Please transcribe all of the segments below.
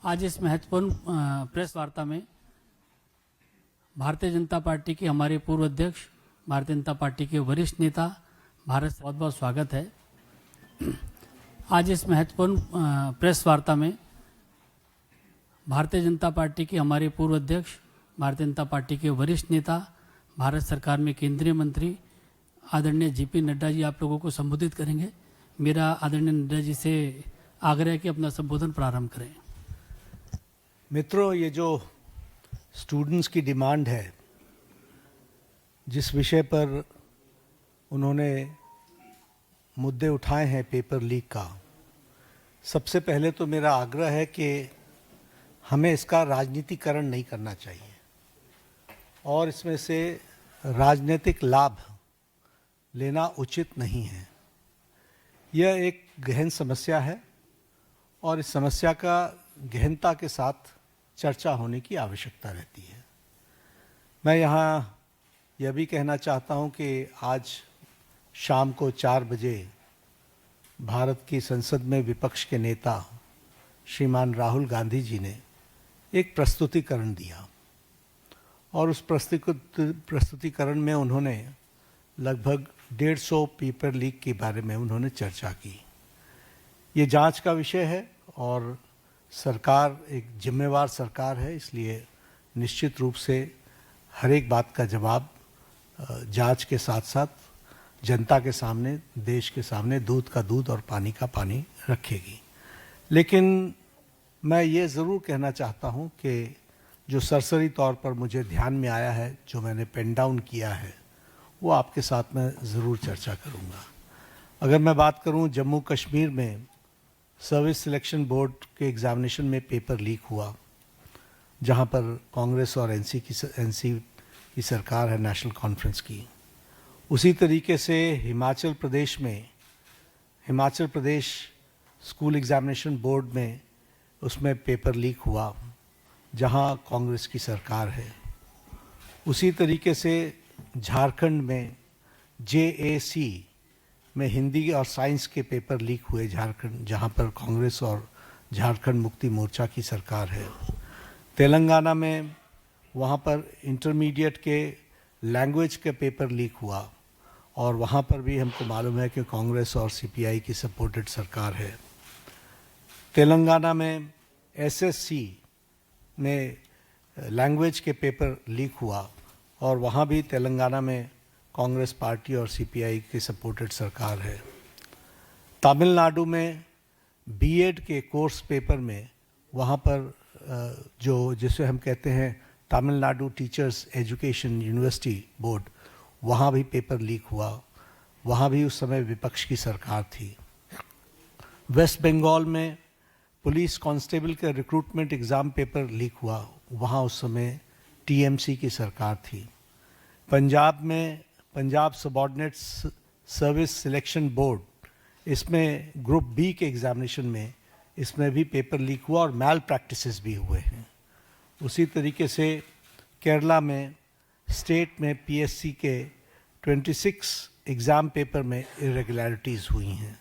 आज इस महत्वपूर्ण प्रेस वार्ता में भारतीय जनता पार्टी के हमारे पूर्व अध्यक्ष, भारतीय जनता पार्टी के वरिष्ठ नेता भारत बहुत बहुत स्वागत है। आज इस महत्वपूर्ण प्रेस वार्ता में भारतीय जनता पार्टी के हमारे पूर्व अध्यक्ष, भारतीय जनता पार्टी के वरिष्ठ नेता, भारत सरकार में केंद्रीय मंत्री आदरणीय जेपी नड्डा जी आप लोगों को संबोधित करेंगे। मेरा आदरणीय नड्डा जी से आग्रह है कि अपना संबोधन प्रारंभ करें। मित्रों, ये जो स्टूडेंट्स की डिमांड है, जिस विषय पर उन्होंने मुद्दे उठाए हैं पेपर लीक का, सबसे पहले तो मेरा आग्रह है कि हमें इसका राजनीतिकरण नहीं करना चाहिए और इसमें से राजनीतिक लाभ लेना उचित नहीं है। यह एक गहन समस्या है और इस समस्या का गहनता के साथ चर्चा होने की आवश्यकता रहती है। मैं यहाँ यह भी कहना चाहता हूँ कि आज शाम को 4 बजे भारत की संसद में विपक्ष के नेता श्रीमान राहुल गांधी जी ने एक प्रस्तुतिकरण दिया और उस प्रस्तुतिकरण में उन्होंने लगभग 150 पेपर लीक के बारे में उन्होंने चर्चा की। ये जांच का विषय है और सरकार एक जिम्मेवार सरकार है, इसलिए निश्चित रूप से हर एक बात का जवाब जांच के साथ साथ जनता के सामने, देश के सामने दूध का दूध और पानी का पानी रखेगी। लेकिन मैं ये ज़रूर कहना चाहता हूँ कि जो सरसरी तौर पर मुझे ध्यान में आया है, जो मैंने पेन डाउन किया है, वो आपके साथ मैं ज़रूर चर्चा करूँगा। अगर मैं बात करूँ जम्मू कश्मीर में सर्विस सिलेक्शन बोर्ड के एग्ज़ामिनेशन में पेपर लीक हुआ, जहाँ पर कांग्रेस और एनसी की सरकार है, नेशनल कॉन्फ्रेंस की। उसी तरीके से Himachal Pradesh school examination board में उसमें पेपर लीक हुआ, जहाँ कांग्रेस की सरकार है। उसी तरीके से झारखंड में JAC में हिंदी और साइंस के पेपर लीक हुए झारखंड, जहाँ पर कांग्रेस और झारखंड मुक्ति मोर्चा की सरकार है। तेलंगाना में वहाँ पर इंटरमीडिएट के लैंग्वेज के पेपर लीक हुआ और वहाँ पर भी हमको मालूम है कि कांग्रेस और CPI की सपोर्टेड सरकार है। तेलंगाना में SSC में लैंग्वेज के पेपर लीक हुआ और वहाँ भी तेलंगाना में कांग्रेस पार्टी और CPI की सपोर्टेड सरकार है। तमिलनाडु में BEd के कोर्स पेपर में वहाँ पर जिसे हम कहते हैं Tamil Nadu teachers education university board, वहाँ भी पेपर लीक हुआ। वहाँ भी उस समय विपक्ष की सरकार थी। वेस्ट बंगाल में पुलिस कांस्टेबल के रिक्रूटमेंट एग्ज़ाम पेपर लीक हुआ, वहाँ उस समय TMC की सरकार थी। पंजाब में Punjab subordinate service selection board, इसमें ग्रुप B के एग्ज़ामिनेशन में इसमें भी पेपर लीक हुआ और मैल प्रैक्टिसेस भी हुए हैं। उसी तरीके से केरला में स्टेट में PSC के 26 एग्ज़ाम पेपर में इरेगुलरिटीज़ हुई हैं।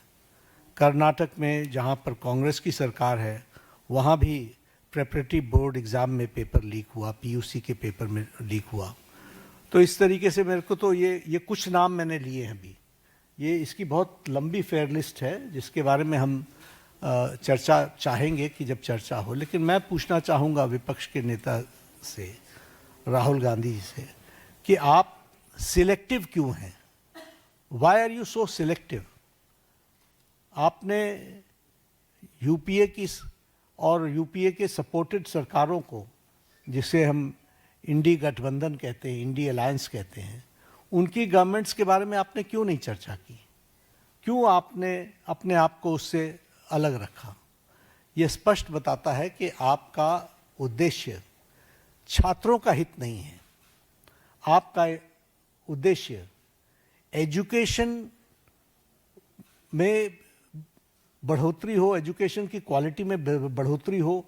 कर्नाटक में जहाँ पर कांग्रेस की सरकार है, वहाँ भी प्रेपरेटरी बोर्ड एग्ज़ाम में पेपर लीक हुआ, PUC के पेपर में लीक हुआ। तो इस तरीके से मेरे को तो ये कुछ नाम मैंने लिए हैं अभी। ये इसकी बहुत लंबी फेयर लिस्ट है जिसके बारे में हम चर्चा चाहेंगे कि जब चर्चा हो। लेकिन मैं पूछना चाहूँगा विपक्ष के नेता से, राहुल गांधी जी से, कि आप सिलेक्टिव क्यों हैं? Why are you so selective? आपने UPA की और UPA के सपोर्टेड सरकारों को, जिसे हम इंडी गठबंधन कहते हैं, इंडी अलायंस कहते हैं, उनकी गवर्नमेंट्स के बारे में आपने क्यों नहीं चर्चा की? क्यों आपने अपने आप को उससे अलग रखा? ये स्पष्ट बताता है कि आपका उद्देश्य छात्रों का हित नहीं है। आपका उद्देश्य एजुकेशन में बढ़ोतरी हो, एजुकेशन की क्वालिटी में बढ़ोतरी हो,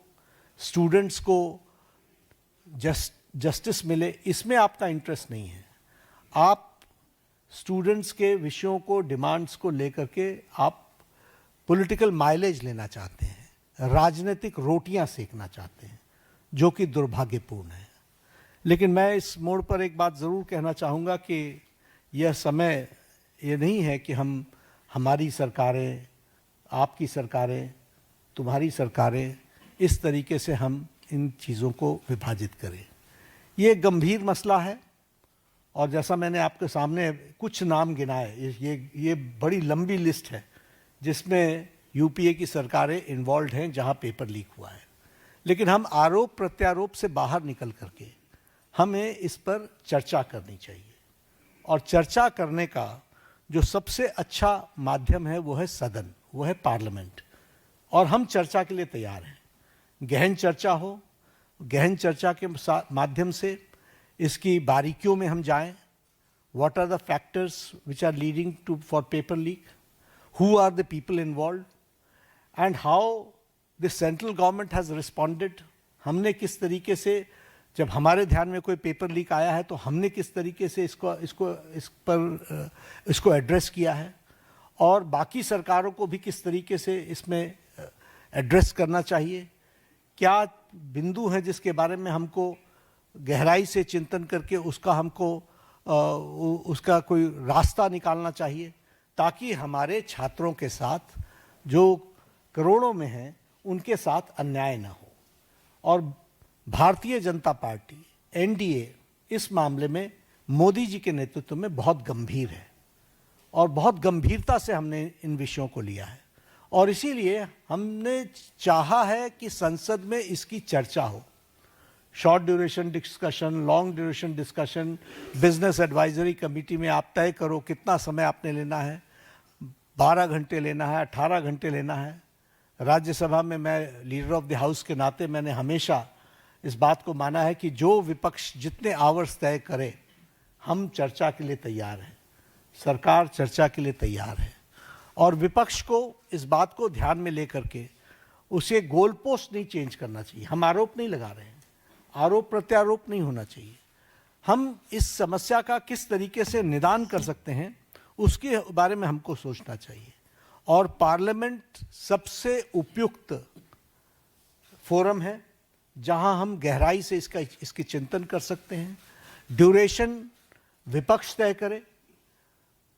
स्टूडेंट्स को जस्टिस मिले, इसमें आपका इंटरेस्ट नहीं है। आप स्टूडेंट्स के विषयों को, डिमांड्स को लेकर के आप पॉलिटिकल माइलेज लेना चाहते हैं, राजनीतिक रोटियां सेकना चाहते हैं, जो कि दुर्भाग्यपूर्ण है। लेकिन मैं इस मोड़ पर एक बात ज़रूर कहना चाहूँगा कि यह समय ये नहीं है कि हम हमारी सरकारें, आपकी सरकारें, तुम्हारी सरकारें, इस तरीके से हम इन चीज़ों को विभाजित करें। ये गंभीर मसला है और जैसा मैंने आपके सामने कुछ नाम गिनाए, ये बड़ी लंबी लिस्ट है जिसमें यूपीए की सरकारें इन्वॉल्व हैं जहां पेपर लीक हुआ है। लेकिन हम आरोप प्रत्यारोप से बाहर निकल करके हमें इस पर चर्चा करनी चाहिए, और चर्चा करने का जो सबसे अच्छा माध्यम है वो है सदन, वो है पार्लियामेंट, और हम चर्चा के लिए तैयार हैं। गहन चर्चा हो, गहन चर्चा के माध्यम से इसकी बारीकियों में हम जाएं। What are the factors which are leading to for paper leak, who are the people involve, and how the central government has responded. हमने किस तरीके से, जब हमारे ध्यान में कोई पेपर लीक आया है तो हमने किस तरीके से इसको एड्रेस किया है, और बाकी सरकारों को भी किस तरीके से इसमें एड्रेस करना चाहिए। क्या बिंदु हैं जिसके बारे में हमको गहराई से चिंतन करके उसका कोई रास्ता निकालना चाहिए, ताकि हमारे छात्रों के साथ जो करोड़ों में हैं उनके साथ अन्याय ना हो। और भारतीय जनता पार्टी, एनडीए, इस मामले में मोदी जी के नेतृत्व में बहुत गंभीर है और बहुत गंभीरता से हमने इन विषयों को लिया है, और इसीलिए हमने चाहा है कि संसद में इसकी चर्चा हो। Short duration discussion, long duration discussion, business advisory committee में आप तय करो कितना समय आपने लेना है, 12 घंटे लेना है, 18 घंटे लेना है। राज्यसभा में मैं लीडर ऑफ द हाउस के नाते मैंने हमेशा इस बात को माना है कि जो विपक्ष जितने आवर्स तय करे, हम चर्चा के लिए तैयार हैं, सरकार चर्चा के लिए तैयार है, और विपक्ष को इस बात को ध्यान में लेकर के उसे गोल पोस्ट नहीं चेंज करना चाहिए। हम आरोप नहीं लगा रहे हैं, आरोप प्रत्यारोप नहीं होना चाहिए। हम इस समस्या का किस तरीके से निदान कर सकते हैं उसके बारे में हमको सोचना चाहिए, और पार्लियामेंट सबसे उपयुक्त फोरम है जहां हम गहराई से इसके चिंतन कर सकते हैं। ड्यूरेशन विपक्ष तय करे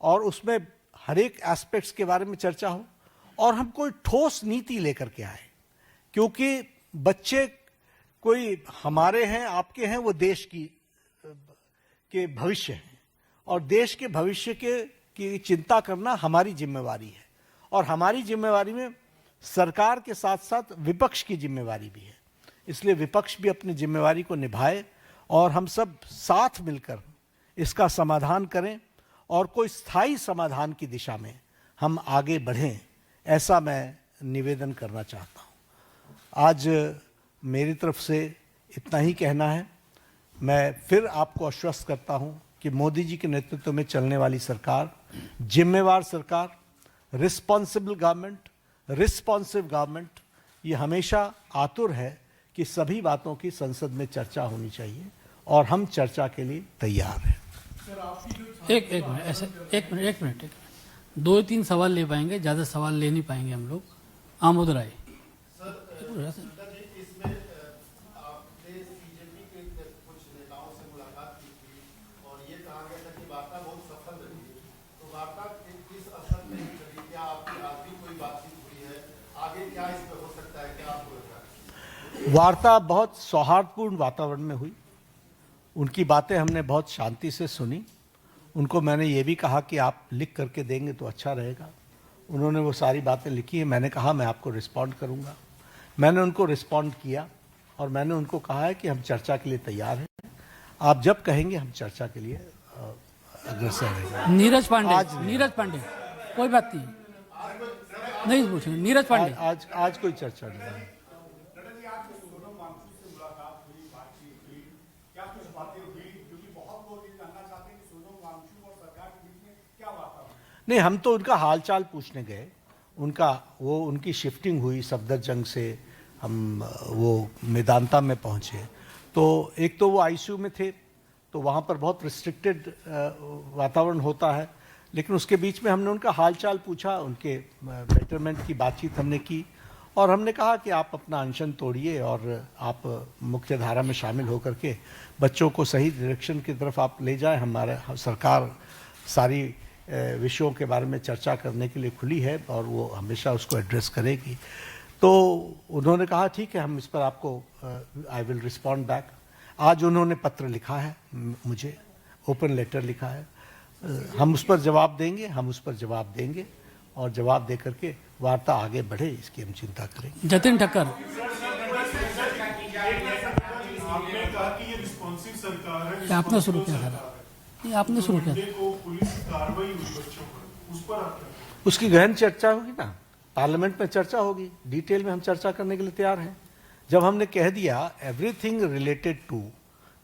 और उसमें हर एक एस्पेक्ट्स के बारे में चर्चा हो, और हम कोई ठोस नीति लेकर के आए, क्योंकि बच्चे कोई हमारे हैं, आपके हैं, वो देश के भविष्य हैं, और देश के भविष्य की चिंता करना हमारी जिम्मेवारी है, और हमारी जिम्मेवारी में सरकार के साथ साथ विपक्ष की जिम्मेवारी भी है। इसलिए विपक्ष भी अपनी जिम्मेवारी को निभाए और हम सब साथ मिलकर इसका समाधान करें, और कोई स्थायी समाधान की दिशा में हम आगे बढ़ें, ऐसा मैं निवेदन करना चाहता हूँ। आज मेरी तरफ से इतना ही कहना है। मैं फिर आपको आश्वस्त करता हूँ कि मोदी जी के नेतृत्व में चलने वाली सरकार जिम्मेवार सरकार, रिस्पॉन्सिबल गवर्नमेंट, रिस्पॉन्सिव गवर्नमेंट, ये हमेशा आतुर है कि सभी बातों की संसद में चर्चा होनी चाहिए, और हम चर्चा के लिए तैयार हैं। एक मिनट 2-3 सवाल ले पाएंगे, ज़्यादा सवाल ले नहीं पाएंगे हम लोग। आमोद राय। वार्ता बहुत सौहार्दपूर्ण वातावरण में हुई। उनकी बातें हमने बहुत शांति से सुनी। उनको मैंने ये भी कहा कि आप लिख करके देंगे तो अच्छा रहेगा। उन्होंने वो सारी बातें लिखी हैं। मैंने कहा मैं आपको रिस्पॉन्ड करूंगा। मैंने उनको रिस्पॉन्ड किया और मैंने उनको कहा है कि हम चर्चा के लिए तैयार हैं। आप जब कहेंगे हम चर्चा के लिए अग्रसर रहेंगे। नीरज पांडे कोई बात नहीं पूछेंगे। नीरज पांडे आज कोई चर्चा नहीं है। नहीं, हम तो उनका हालचाल पूछने गए। उनकी शिफ्टिंग हुई सफदरजंग से, हम वो मेदांता में पहुंचे। तो एक तो वो आईसीयू में थे, तो वहाँ पर बहुत रिस्ट्रिक्टेड वातावरण होता है, लेकिन उसके बीच में हमने उनका हालचाल पूछा, उनके बेटरमेंट की बातचीत हमने की, और हमने कहा कि आप अपना अनशन तोड़िए और आप मुख्य धारा में शामिल होकर के बच्चों को सही डायरेक्शन की तरफ आप ले जाएं। हमारा सरकार सारी विषयों के बारे में चर्चा करने के लिए खुली है और वो हमेशा उसको एड्रेस करेगी। तो उन्होंने कहा ठीक है, हम इस पर आपको आई विल रिस्पॉन्ड बैक। आज उन्होंने पत्र लिखा है मुझे, ओपन लेटर लिखा है, हम उस पर जवाब देंगे और जवाब दे करके वार्ता आगे बढ़े, इसकी हम चिंता करेंगे। जतिन ठक्कर, आपने कहा कि ये रिस्पॉन्सिव सरकार है, ये आपने शुरू किया था, ये आपने शुरू किया था। को पुलिस कार्रवाई हुई बच्चों पर, उस पर आप उसकी गहन चर्चा होगी ना, पार्लियामेंट में चर्चा होगी, डिटेल में हम चर्चा करने के लिए तैयार हैं। जब हमने कह दिया everything related to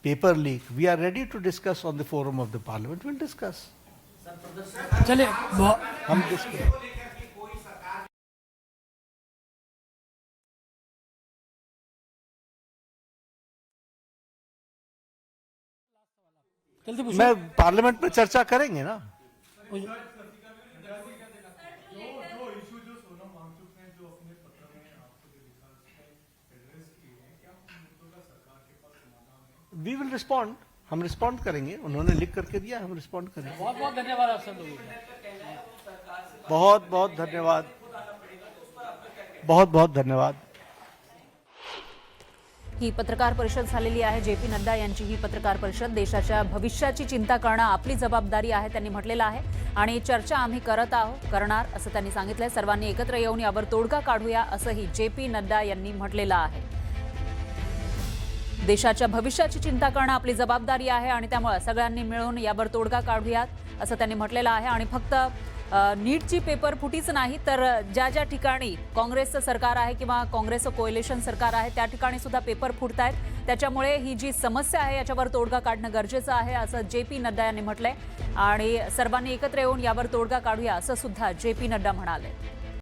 paper leak we are ready to discuss on the forum of the parliament, will discuss. चलिए हम डिस्कस जल्दी पूछो। मैं पार्लियामेंट में चर्चा करेंगे ना। वी विल रिस्पॉन्ड, हम रिस्पॉन्ड करेंगे। उन्होंने लिख करके दिया, हम रिस्पॉन्ड करेंगे। बहुत बहुत धन्यवाद आप सब लोगों का। बहुत बहुत धन्यवाद, बहुत बहुत धन्यवाद। ही पत्रकार परिषद झालेली आहे। जे.पी. नड्डा यांची ही पत्रकार परिषद देशाच्या भविष्याची चिंता करणं आपली जबाबदारी आहे त्यांनी म्हटलेलं आहे आणि चर्चा आम्ही करणार असं त्यांनी सांगितलंय। सर्वांनी एकत्र येऊन यावर तोडगा काढूया असंही जे.पी. नड्डा यांनी म्हटलेलं आहे। देशाच्या भविष्याची चिंता करणं आपली जबाबदारी आहे आणि त्यामुळे सगळ्यांनी मिळून यावर तोडगा काढूयात असं त्यांनी म्हटलेलं आहे। आणि फक्त नीटची पेपर फुटीच नाही तर ज्या ज्या ठिकाणी काँग्रेसचं सरकार आहे किंवा काँग्रेसचं कोएलिशन सरकार आहे त्या ठिकाणी सुद्धा पेपर फुटतायत। त्याच्यामुळे ही जी समस्या आहे याच्यावर तोडगा काढणं गरजेचं आहे असं जे.पी. नड्डा यांनी म्हटलंय आणि सर्वांनी एकत्र येऊन यावर तोडगा काढूया असं सुद्धा जे.पी. नड्डा म्हणाले।